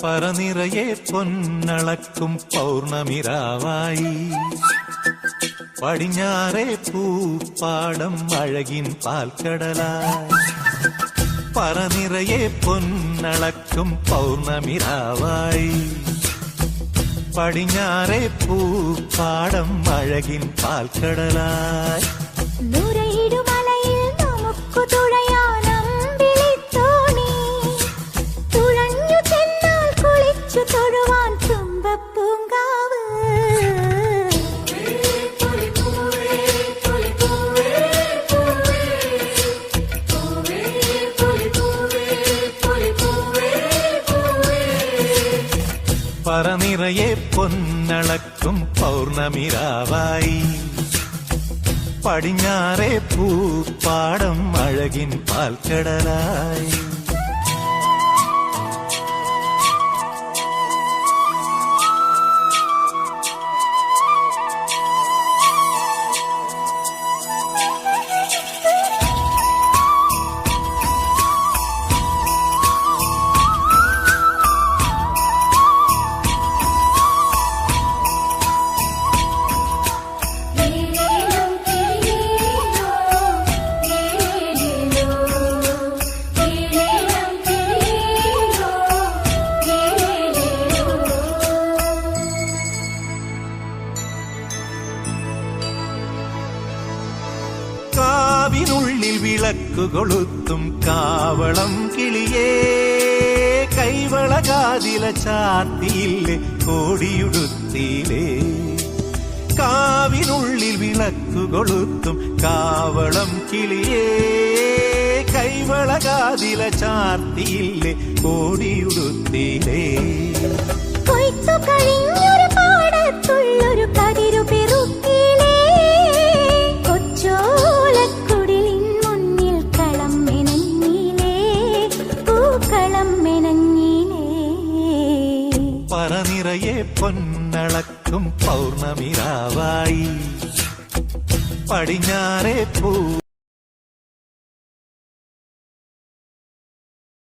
പറനിറയെ പൊന്നളക്കും പൗർണമിരാവായി പടിഞ്ഞാറേ പൂപ്പാടം അഴകിൻ പാൽക്കടലായി പറനിറയെ പൊന്നളക്കും പൗർണമിരാവായി പടിഞ്ഞാറേ പൂപ്പാടം അഴകിൻ പാൽക്കടലായി പറനിറയെ പൊന്നളക്കും പൗർണമിരാവായി പടിഞ്ഞാറേ പൂപ്പാടം അഴകിൻ പാൽക്കടലായി കാവിനുള്ളിൽ വിളക്കു കൊളുത്തും കാവളം കിളിയേ കൈവളകാതില ചാർത്തിയില്ലേ കോടിയുടുത്തിയിലേ കാവിനുള്ളിൽ വിളക്കു കൊളുത്തും കാവളം കിളിയേ കൈവളകാതില ചാർത്തിയില്ലേ കോടിയുടുത്തിയിലേ കൊയ്ത്തു കഴിഞ്ഞൊരു പാടത്തുള്ളൊരു കതിരു പെറുക്കിലേ കൊച്ചോലക്കുടിലിൻ മുന്നിൽ കളം മെനഞ്ഞിലേ പൂക്കളം മെനഞ്ഞിലേ പറനിറയെ പൊന്നളക്കും പൗർണമിരാവായി പടിഞ്ഞാറേ പൂ